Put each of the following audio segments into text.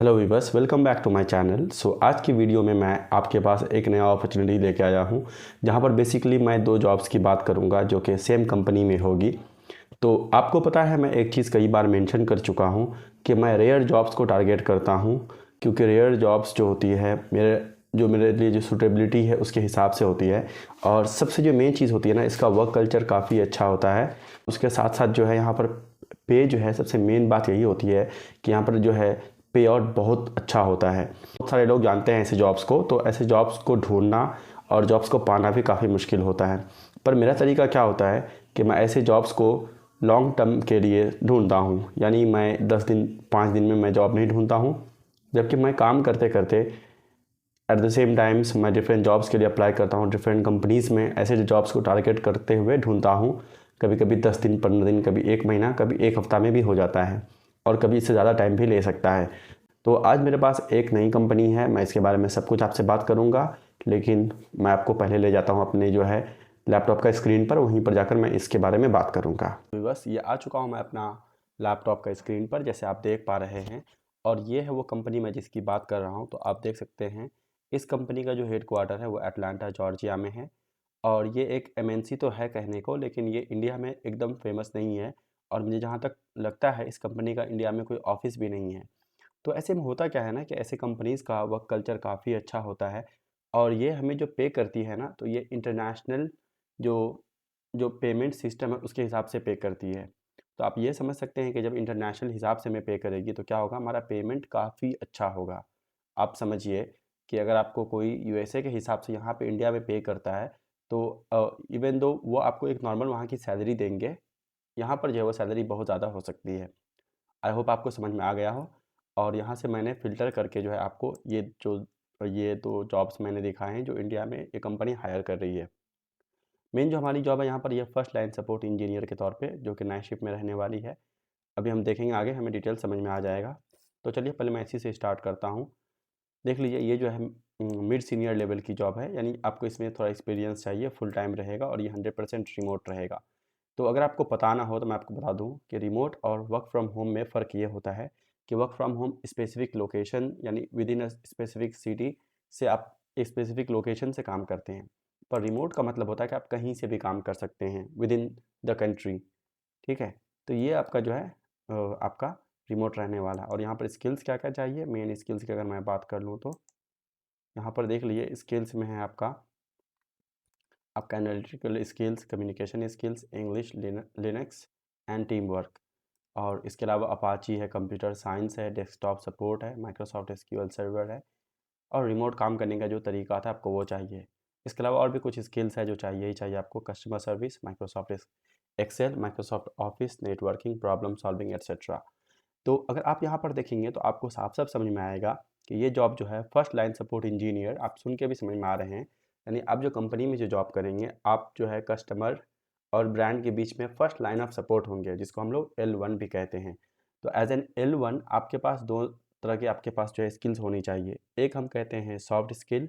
Hello viewers, welcome back to my channel. आज की video में मैं आपके पास एक नया अपॉर्चुनिटी लेके आया हूँ, जहाँ पर बेसिकली मैं दो जॉब्स की बात करूँगा जो कि सेम कंपनी में होगी। तो आपको पता है, मैं एक चीज़ कई बार मेंशन कर चुका हूँ कि मैं रेयर जॉब्स को टारगेट करता हूँ, क्योंकि रेयर जॉब्स जो होती है मेरे लिए जो सूटेबिलिटी है उसके हिसाब से होती है। और सबसे जो मेन चीज़ होती है ना, इसका वर्क कल्चर काफ़ी अच्छा होता है। उसके साथ साथ जो है यहाँ पर पे जो है, सबसे मेन बात यही होती है कि यहाँ पर जो है पे आउट बहुत अच्छा होता है। बहुत सारे लोग जानते हैं ऐसे जॉब्स को, तो ऐसे जॉब्स को ढूंढना और जॉब्स को पाना भी काफ़ी मुश्किल होता है। पर मेरा तरीका क्या होता है कि मैं ऐसे जॉब्स को लॉन्ग टर्म के लिए ढूंढता हूँ। यानी मैं 10 दिन 5 दिन में मैं जॉब नहीं ढूंढता हूँ, जबकि मैं काम करते करते एट द सेम टाइम्स मैं डिफरेंट जॉब्स के लिए अप्लाई करता हूँ। डिफरेंट कंपनीज़ में ऐसे जॉब्स को टारगेट करते हुए ढूंढता हूँ। कभी कभी 10 दिन 15 दिन, कभी एक महीना, कभी एक हफ्ता में भी हो जाता है, और कभी इससे ज़्यादा टाइम भी ले सकता है। तो आज मेरे पास एक नई कंपनी है, मैं इसके बारे में सब कुछ आपसे बात करूंगा। लेकिन मैं आपको पहले ले जाता हूं अपने जो है लैपटॉप का स्क्रीन पर, वहीं पर जाकर मैं इसके बारे में बात करूंगा। तो बस ये आ चुका हूं मैं अपना लैपटॉप का स्क्रीन पर, जैसे आप देख पा रहे हैं। और ये है वो कंपनी मैं जिसकी बात कर रहा हूँ। तो आप देख सकते हैं, इस कंपनी का जो हेड क्वार्टर है वो अटलांटा जॉर्जिया में है। और ये एक एमएनसी तो है कहने को, लेकिन ये इंडिया में एकदम फेमस नहीं है। और मुझे जहाँ तक लगता है, इस कंपनी का इंडिया में कोई ऑफिस भी नहीं है। तो ऐसे में होता क्या है ना, कि ऐसे कंपनीज़ का वर्क कल्चर काफ़ी अच्छा होता है। और ये हमें जो पे करती है ना, तो ये इंटरनेशनल जो जो पेमेंट सिस्टम है उसके हिसाब से पे करती है। तो आप ये समझ सकते हैं कि जब इंटरनेशनल हिसाब से हमें पे करेगी तो क्या होगा, हमारा पेमेंट काफ़ी अच्छा होगा। आप समझिए कि अगर आपको कोई यूएसए के हिसाब से यहाँ पे इंडिया में पे करता है, तो इवन दो वो आपको एक नॉर्मल वहाँ की सैलरी देंगे, यहाँ पर जो है वो सैलरी बहुत ज़्यादा हो सकती है। आई होप आपको समझ में आ गया हो। और यहाँ से मैंने फ़िल्टर करके जो है आपको ये दो जॉब्स मैंने दिखाए हैं जो इंडिया में ये कंपनी हायर कर रही है। मेन जो हमारी जॉब है यहाँ पर, ये फर्स्ट लाइन सपोर्ट इंजीनियर के तौर पे, जो कि नाइट शिफ्ट में रहने वाली है। अभी हम देखेंगे आगे, हमें डिटेल समझ में आ जाएगा। तो चलिए पहले मैं इसी से स्टार्ट करता हूँ। देख लीजिए, ये जो है मिड सीनियर लेवल की जॉब है, यानी आपको इसमें थोड़ा एक्सपीरियंस चाहिए। फुल टाइम रहेगा और ये 100% रिमोट रहेगा। तो अगर आपको पता ना हो तो मैं आपको बता दूं कि रिमोट और वर्क फ्रॉम होम में फ़र्क ये होता है कि work from home specific location, यानी within a specific city से आप एक स्पेसिफिक लोकेशन से काम करते हैं। पर रिमोट का मतलब होता है कि आप कहीं से भी काम कर सकते हैं विद इन द कंट्री। ठीक है। तो ये आपका जो है आपका रिमोट रहने वाला है। और यहाँ पर स्किल्स क्या क्या चाहिए, मेन स्किल्स की अगर मैं बात कर लूँ तो यहाँ पर देख लीजिए, स्किल्स में है आपका आपका analytical skills, communication skills, English, Linux and team work. और इसके अलावा अपाची है, कंप्यूटर साइंस है, डेस्कटॉप सपोर्ट है, माइक्रोसॉफ्ट एसक्यूएल सर्वर है। और रिमोट काम करने का जो तरीका था आपको वो चाहिए। इसके अलावा और भी कुछ स्किल्स है जो चाहिए ही चाहिए आपको, customer service, Microsoft Excel, Microsoft Office, networking, problem solving etcetera. तो अगर आप यहाँ पर देखेंगे तो आपको साफ साफ समझ में आएगा कि ये जॉब जो है फर्स्ट लाइन सपोर्ट इंजीनियर, आप सुन के भी समझ में आ रहे हैं। यानी आप जो कंपनी में जो जॉब करेंगे, आप जो है कस्टमर और ब्रांड के बीच में फर्स्ट लाइन ऑफ सपोर्ट होंगे, जिसको हम लोग L1 भी कहते हैं। तो एज एन L1 आपके पास दो तरह के आपके पास जो है स्किल्स होनी चाहिए। एक हम कहते हैं सॉफ्ट स्किल,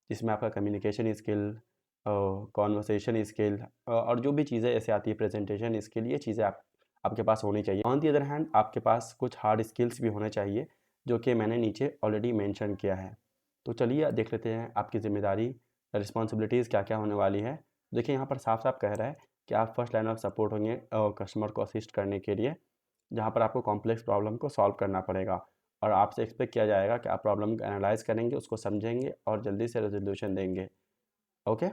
जिसमें आपका कम्युनिकेशन स्किल, कॉन्वर्सेशन स्किल और जो भी चीज़ें ऐसे आती है, प्रेजेंटेशन स्किल, ये चीज़ें आपके पास होनी चाहिए। ऑन दी अदर हैंड आपके पास कुछ हार्ड स्किल्स भी होने चाहिए, जो कि मैंने नीचे ऑलरेडी मेंशन किया है। तो चलिए देख लेते हैं आपकी ज़िम्मेदारी, रिस्पॉन्सिबिलिटीज़ क्या क्या होने वाली है। देखिए यहाँ पर साफ साफ कह रहा है कि आप फर्स्ट लाइन ऑफ सपोर्ट होंगे कस्टमर को असिस्ट करने के लिए, जहाँ पर आपको कॉम्प्लेक्स प्रॉब्लम को सॉल्व करना पड़ेगा। और आपसे एक्सपेक्ट किया जाएगा कि आप प्रॉब्लम को एनालाइज करेंगे, उसको समझेंगे और जल्दी से रेजोल्यूशन देंगे। ओके,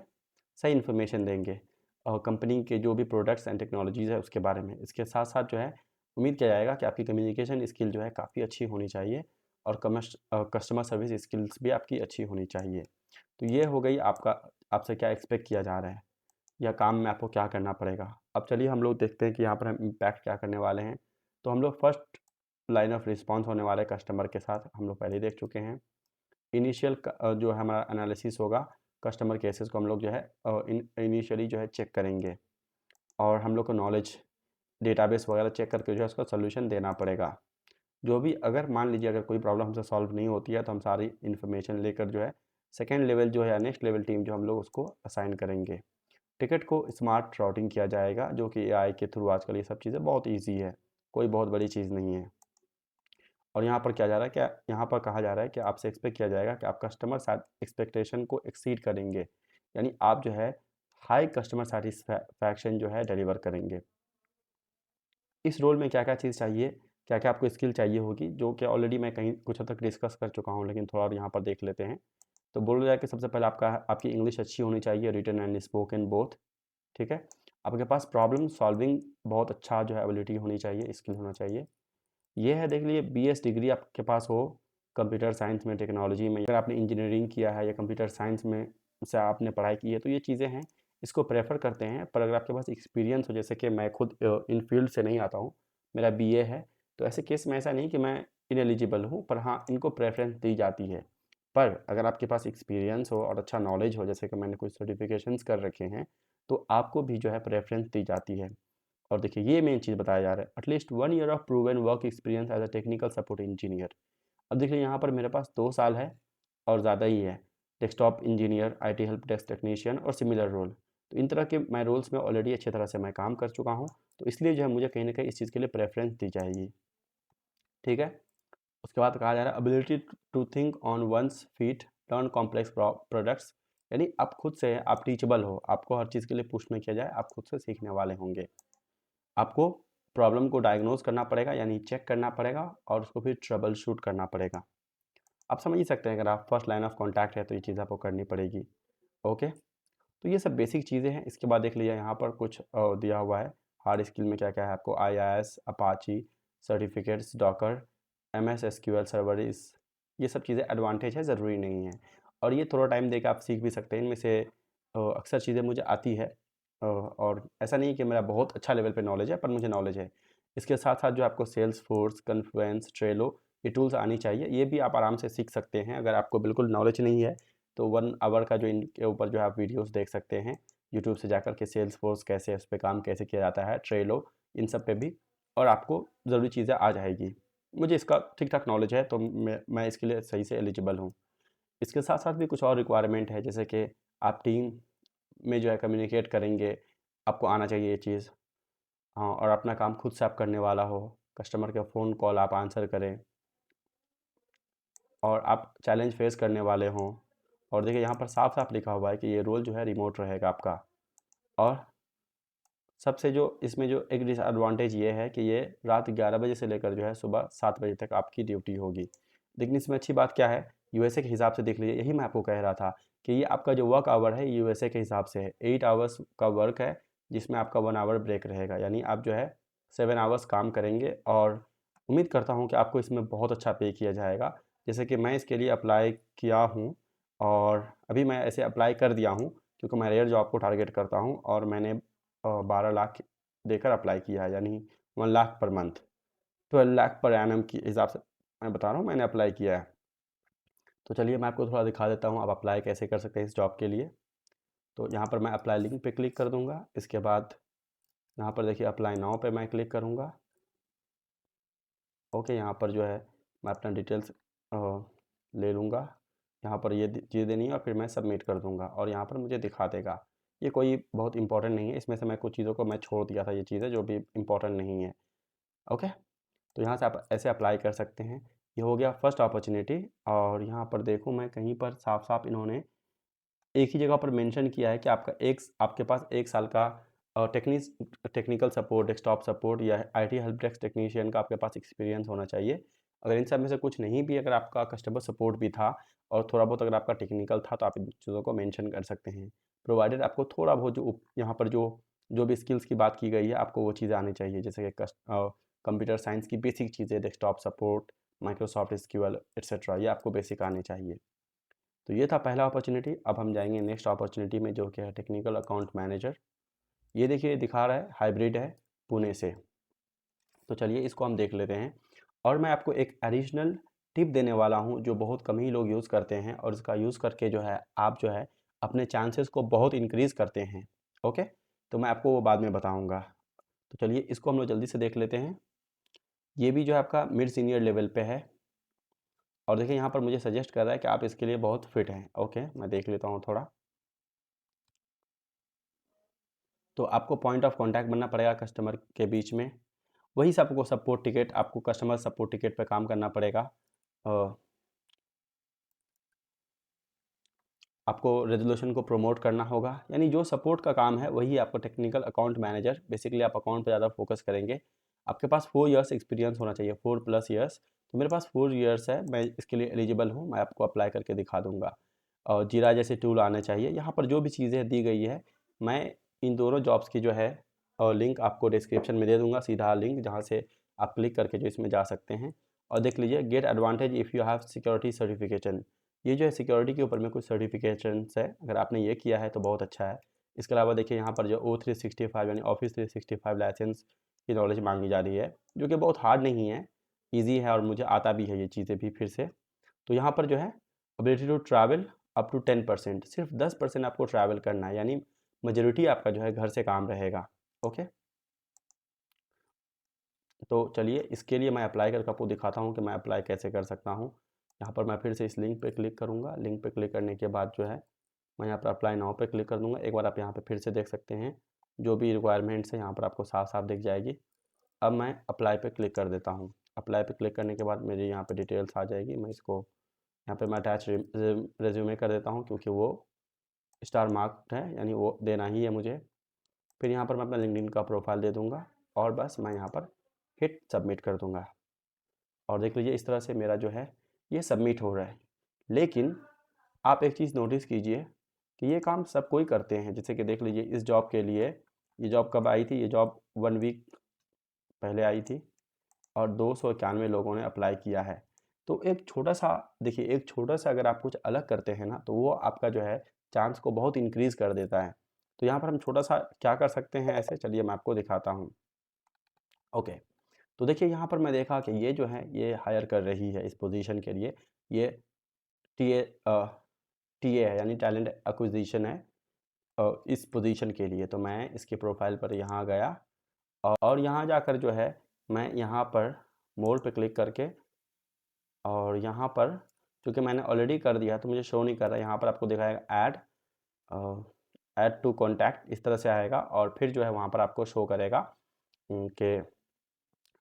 सही इन्फॉर्मेशन देंगे और कंपनी के जो भी प्रोडक्ट्स एंड टेक्नोलॉजीज़ है उसके बारे में। इसके साथ साथ जो है उम्मीद किया जाएगा कि आपकी कम्युनिकेशन स्किल जो है काफ़ी अच्छी होनी चाहिए, और कस्टमर सर्विस स्किल्स भी आपकी अच्छी होनी चाहिए। तो ये हो गई आपका, आपसे क्या एक्सपेक्ट किया जा रहा है या काम में आपको क्या करना पड़ेगा। अब चलिए हम लोग देखते हैं कि यहाँ पर हम इम्पैक्ट क्या करने वाले हैं। तो हम लोग फर्स्ट लाइन ऑफ रिस्पॉन्स होने वाले कस्टमर के साथ हम लोग पहले ही देख चुके हैं। इनिशियल जो है हमारा एनालिसिस होगा, कस्टमर केसेस को हम लोग जो है इनिशियली जो है चेक करेंगे, और हम लोग को नॉलेज डेटाबेस वगैरह चेक करके जो है उसका सोल्यूशन देना पड़ेगा। जो भी, अगर मान लीजिए अगर कोई प्रॉब्लम हमसे सॉल्व नहीं होती है, तो हम सारी इन्फॉर्मेशन लेकर जो है सेकेंड लेवल जो है, नेक्स्ट लेवल टीम जो हम लोग उसको असाइन करेंगे। टिकट को स्मार्ट राउटिंग किया जाएगा, जो कि एआई के थ्रू आजकल ये सब चीज़ें बहुत ईजी है, कोई बहुत बड़ी चीज़ नहीं है। और यहाँ पर क्या जा रहा है, क्या यहाँ पर कहा जा रहा है कि आपसे एक्सपेक्ट किया जाएगा कि आप कस्टमर एक्सपेक्टेशन को एक्सीड करेंगे, यानी आप जो है हाई कस्टमर सेटिस्फैक्शन जो है डिलीवर करेंगे। इस रोल में क्या क्या चीज़ चाहिए, क्या क्या आपको स्किल चाहिए होगी, जो कि ऑलरेडी मैं कहीं कुछ हद तक डिस्कस कर चुका हूँ, लेकिन थोड़ा और यहाँ पर देख लेते हैं। तो बोला जाए कि सबसे पहले आपकी इंग्लिश अच्छी होनी चाहिए, रिटन एंड स्पोकन बोथ। ठीक है, आपके पास प्रॉब्लम सॉल्विंग बहुत अच्छा जो है एबिलिटी होनी चाहिए, स्किल होना चाहिए। ये है, देख लीजिए, BS डिग्री आपके पास हो कंप्यूटर साइंस में, टेक्नोलॉजी में, अगर आपने इंजीनियरिंग किया है या कंप्यूटर साइंस में से आपने पढ़ाई की है, तो ये चीज़ें हैं, इसको प्रेफर करते हैं। पर अगर आपके पास एक्सपीरियंस हो, जैसे कि मैं खुद इन फील्ड से नहीं आता हूँ, मेरा BA है, तो ऐसे केस में ऐसा नहीं कि मैं इनएलिजिबल हूँ, पर हाँ, इनको प्रेफरेंस दी जाती है। पर अगर आपके पास एक्सपीरियंस हो और अच्छा नॉलेज हो, जैसे कि मैंने कुछ सर्टिफिकेशंस कर रखे हैं, तो आपको भी जो है प्रेफरेंस दी जाती है। और देखिए, ये मेन चीज़ बताया जा रहा है, at least 1 year of proven work experience as a technical support engineer. अब देखिए, यहाँ पर मेरे पास 2 साल है और ज़्यादा ही है, desktop engineer, IT help desk technician और सिमिलर रोल। तो इन तरह के मैं रोल्स में ऑलरेडी अच्छी तरह से मैं काम कर चुका हूँ, तो इसलिए जो है मुझे कहीं ना कहीं इस चीज़ के लिए प्रेफरेंस दी जाएगी। ठीक है, उसके बाद कहा जा रहा है ability to think on one's feet, learn complex products, यानी आप खुद से, आप टीचेबल हो, आपको हर चीज़ के लिए पुश नहीं किया जाए, आप खुद से सीखने वाले होंगे। आपको प्रॉब्लम को डायग्नोज करना पड़ेगा, यानी चेक करना पड़ेगा, और उसको फिर ट्रबल शूट करना पड़ेगा। आप समझ ही सकते हैं, अगर आप फर्स्ट लाइन ऑफ कॉन्टैक्ट है तो ये चीज़ आपको करनी पड़ेगी। ओके, तो ये सब बेसिक चीज़ें हैं। इसके बाद देख लीजिए, यहाँ पर कुछ दिया हुआ है हार्ड स्किल में क्या क्या है आपको, IIS, Apache certificates, Docker, MS SQL server, ये सब चीज़ें एडवांटेज है, ज़रूरी नहीं है। और ये थोड़ा टाइम देकर आप सीख भी सकते हैं, इनमें से अक्सर चीज़ें मुझे आती है, और ऐसा नहीं कि मेरा बहुत अच्छा लेवल पे नॉलेज है, पर मुझे नॉलेज है। इसके साथ साथ जो आपको सेल्स फोर्स, कन्फ्लुएंस, ट्रेलो, ये टूल्स आनी चाहिए, ये भी आप आराम से सीख सकते हैं। अगर आपको बिल्कुल नॉलेज नहीं है, तो 1 आवर का जो इनके ऊपर जो आप वीडियोस देख सकते हैं यूट्यूब से जाकर के, सेल्स फोर्स कैसे, उस पर काम कैसे किया जाता है, ट्रेलो, इन सब पे भी, और आपको ज़रूरी चीज़ें आ जाएगी। मुझे इसका ठीक ठाक नॉलेज है, तो मैं इसके लिए सही से एलिजिबल हूँ। इसके साथ साथ भी कुछ और रिक्वायरमेंट है, जैसे कि आप टीम में जो है कम्युनिकेट करेंगे, आपको आना चाहिए ये चीज़। हाँ, और अपना काम खुद से आप करने वाला हो, कस्टमर के फ़ोन कॉल आप आंसर करें, और आप चैलेंज फेस करने वाले हों। और देखिए, यहाँ पर साफ साफ लिखा हुआ है कि ये रोल जो है रिमोट रहेगा आपका। और सबसे जो इसमें जो एक डिसएडवांटेज ये है कि ये रात 11 बजे से लेकर जो है सुबह 7 बजे तक आपकी ड्यूटी होगी। लेकिन इसमें अच्छी बात क्या है, USA के हिसाब से देख लीजिए, यही मैं आपको कह रहा था कि ये आपका जो वर्क आवर है USA के हिसाब से है, 8 आवर्स का वर्क है, जिसमें आपका 1 आवर ब्रेक रहेगा, यानी आप जो है 7 आवर्स काम करेंगे। और उम्मीद करता हूँ कि आपको इसमें बहुत अच्छा पे किया जाएगा। जैसे कि मैं इसके लिए अप्लाई किया हूँ, और अभी मैं ऐसे अप्लाई कर दिया हूँ, क्योंकि मैं रेयर जॉब को टारगेट करता हूँ, और मैंने 12 लाख देकर अप्लाई किया है, यानी 1 lakh per month, 12 lakh per annum के हिसाब से मैं बता रहा हूँ, मैंने अप्लाई किया है। तो चलिए मैं आपको थोड़ा दिखा देता हूँ आप अप्लाई कैसे कर सकते हैं इस जॉब के लिए। तो यहाँ पर मैं अप्लाई लिंक पे क्लिक कर दूँगा। इसके बाद यहाँ पर देखिए, अप्लाई नाउ पे मैं क्लिक करूँगा। ओके, यहाँ पर जो है मैं अपना डिटेल्स ले लूँगा, यहाँ पर ये चीज़ देनी है, और फिर मैं सबमिट कर दूँगा, और यहाँ पर मुझे दिखा देगा। ये कोई बहुत इंपॉर्टेंट नहीं है, इसमें से मैं कुछ चीज़ों को मैं छोड़ दिया था, ये चीज़ें जो भी इम्पोर्टेंट नहीं है। ओके, तो यहाँ से आप ऐसे अप्लाई कर सकते हैं। ये हो गया फर्स्ट अपॉर्चुनिटी। और यहाँ पर देखूँ मैं, कहीं पर साफ साफ इन्होंने एक ही जगह पर मेंशन किया है कि आपके पास 1 साल का टेक्निकल सपोर्ट, डेस्कटॉप सपोर्ट या IT हेल्प डेस्क टेक्नीशियन का आपके पास एक्सपीरियंस होना चाहिए। अगर इन सब में से कुछ नहीं भी, अगर आपका कस्टमर सपोर्ट भी था और थोड़ा बहुत अगर आपका टेक्निकल था, तो आप इन चीज़ों को मेंशन कर सकते हैं। प्रोवाइडेड आपको थोड़ा बहुत जो यहाँ पर जो जो भी स्किल्स की बात की गई है, आपको वो चीज़ें आनी चाहिए, जैसे कि कंप्यूटर साइंस की बेसिक चीज़ें, desktop support, Microsoft SQL etcetera, ये आपको बेसिक आने चाहिए। तो ये था पहला अपॉर्चुनिटी। अब हम जाएंगे नेक्स्ट अपॉर्चुनिटी में, जो कि है टेक्निकल अकाउंट मैनेजर। ये देखिए दिखा रहा है हाइब्रिड है, पुणे से। तो चलिए इसको हम देख लेते हैं। और मैं आपको एक एडिशनल टिप देने वाला हूँ, जो बहुत कम ही लोग यूज़ करते हैं, और इसका यूज़ करके जो है आप जो है अपने चांसेस को बहुत इंक्रीज़ करते हैं। ओके, तो मैं आपको वो बाद में बताऊँगा। तो चलिए इसको हम लोग जल्दी से देख लेते हैं। ये भी जो है आपका मिड सीनियर लेवल पे है, और देखिए यहाँ पर मुझे सजेस्ट कर रहा है कि आप इसके लिए बहुत फिट हैं। ओके, मैं देख लेता हूँ थोड़ा। तो आपको पॉइंट ऑफ कांटेक्ट बनना पड़ेगा कस्टमर के बीच में, वही से आपको सपोर्ट टिकट, आपको कस्टमर सपोर्ट टिकट पे काम करना पड़ेगा। आपको रेजोल्यूशन को प्रमोट करना होगा, यानी जो सपोर्ट का काम है वही आपको टेक्निकल अकाउंट मैनेजर। बेसिकली आप अकाउंट पे ज़्यादा फोकस करेंगे। आपके पास 4 इयर्स एक्सपीरियंस होना चाहिए, 4+ इयर्स। तो मेरे पास 4 इयर्स है, मैं इसके लिए एलिजिबल हूँ। मैं आपको अप्लाई करके दिखा दूँगा। और जीरा जैसे टूल आने चाहिए। यहाँ पर जो भी चीज़ें दी गई है, मैं इन दोनों जॉब्स की जो है लिंक आपको डिस्क्रिप्शन में दे दूँगा, सीधा लिंक जहाँ से आप क्लिक करके जो इसमें जा सकते हैं। और देख लीजिए, get advantage if you have security certification. ये जो है सिक्योरिटी के ऊपर में कुछ सर्टिफिकेशंस है, अगर आपने ये किया है तो बहुत अच्छा है। इसके अलावा देखिए यहाँ पर जो O365 यानी ऑफिस 365 लाइसेंस की नॉलेज मांगी जा रही है, जो कि बहुत हार्ड नहीं है, ईजी है और मुझे आता भी है ये चीज़ें भी फिर से। तो यहाँ पर जो है ability to travel up to 10%, सिर्फ 10% आपको ट्रैवल करना है, यानी मेजोरिटी आपका जो है घर से काम रहेगा। ओके, तो चलिए इसके लिए मैं अप्लाई करके आपको दिखाता हूँ कि मैं अप्लाई कैसे कर सकता हूँ। यहाँ पर मैं फिर से इस लिंक पे क्लिक करूँगा। लिंक पे क्लिक करने के बाद जो है मैं यहाँ पर अप्लाई नाउ पे क्लिक कर दूँगा। एक बार आप यहाँ पे फिर से देख सकते हैं, जो भी रिक्वायरमेंट्स है यहाँ पर आपको साफ साफ दिख जाएगी। अब मैं अप्लाई पे क्लिक कर देता हूँ। अप्लाई पे क्लिक करने के बाद मेरी यहाँ पे डिटेल्स आ जाएगी। मैं इसको यहाँ पे मैं अटैच रेज्यूमे कर देता हूँ, क्योंकि वो स्टार मार्क्ड है, यानी वो देना ही है मुझे। फिर यहाँ पर मैं अपना लिंक्डइन का प्रोफाइल दे दूँगा और बस मैं यहाँ पर हिट सबमिट कर दूँगा। और देख लीजिए इस तरह से मेरा जो है ये सबमिट हो रहा है। लेकिन आप एक चीज़ नोटिस कीजिए कि ये काम सब कोई करते हैं। जैसे कि देख लीजिए इस जॉब के लिए, ये जॉब कब आई थी? ये जॉब 1 वीक पहले आई थी और 291 लोगों ने अप्लाई किया है। तो एक छोटा सा देखिए, एक छोटा सा अगर आप कुछ अलग करते हैं ना, तो वो आपका जो है चांस को बहुत इंक्रीज़ कर देता है। तो यहाँ पर हम छोटा सा क्या कर सकते हैं ऐसे, चलिए मैं आपको दिखाता हूँ। ओके, तो देखिए यहाँ पर मैं देखा कि ये जो है ये हायर कर रही है इस पोजीशन के लिए। ये टीए टीए है, यानी टैलेंट एक्विजिशन है इस पोजीशन के लिए। तो मैं इसके प्रोफाइल पर यहाँ गया और यहाँ जाकर जो है मैं यहाँ पर मोर पे क्लिक करके, और यहाँ पर चूँकि मैंने ऑलरेडी कर दिया तो मुझे शो नहीं कर रहा है। यहाँ पर आपको दिखाएगा ऐड टू कॉन्टैक्ट, इस तरह से आएगा और फिर जो है वहाँ पर आपको शो करेगा कि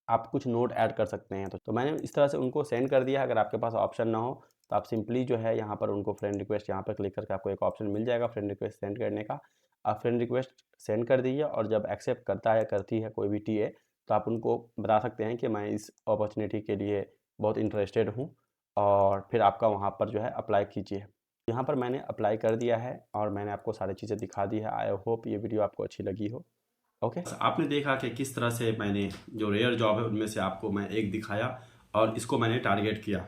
आप कुछ नोट ऐड कर सकते हैं। तो मैंने इस तरह से उनको सेंड कर दिया। अगर आपके पास ऑप्शन ना हो तो आप सिंपली जो है यहाँ पर उनको फ्रेंड रिक्वेस्ट, यहाँ पर क्लिक करके आपको एक ऑप्शन मिल जाएगा फ्रेंड रिक्वेस्ट सेंड करने का। आप फ्रेंड रिक्वेस्ट सेंड कर दीजिए और जब एक्सेप्ट करता है करती है कोई भी टीए, तो आप उनको बता सकते हैं कि मैं इस अपॉर्चुनिटी के लिए बहुत इंटरेस्टेड हूँ, और फिर आपका वहाँ पर जो है अप्लाई कीजिए। यहाँ पर मैंने अप्लाई कर दिया है और मैंने आपको सारी चीज़ें दिखा दी है। आई होप ये वीडियो आपको अच्छी लगी हो। ओके, आपने देखा कि किस तरह से मैंने जो रेयर जॉब है उनमें से आपको मैं एक दिखाया और इसको मैंने टारगेट किया।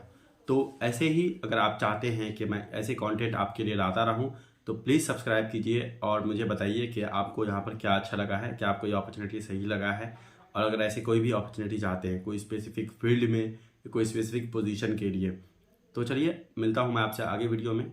तो ऐसे ही अगर आप चाहते हैं कि मैं ऐसे कंटेंट आपके लिए लाता रहूं, तो प्लीज़ सब्सक्राइब कीजिए और मुझे बताइए कि आपको यहाँ पर क्या अच्छा लगा है, क्या आपको ये अपॉर्चुनिटी सही लगा है। और अगर ऐसे कोई भी अपॉर्चुनिटी चाहते हैं कोई स्पेसिफिक फील्ड में, कोई स्पेसिफिक पोजीशन के लिए, तो चलिए मिलता हूँ मैं आपसे आगे वीडियो में।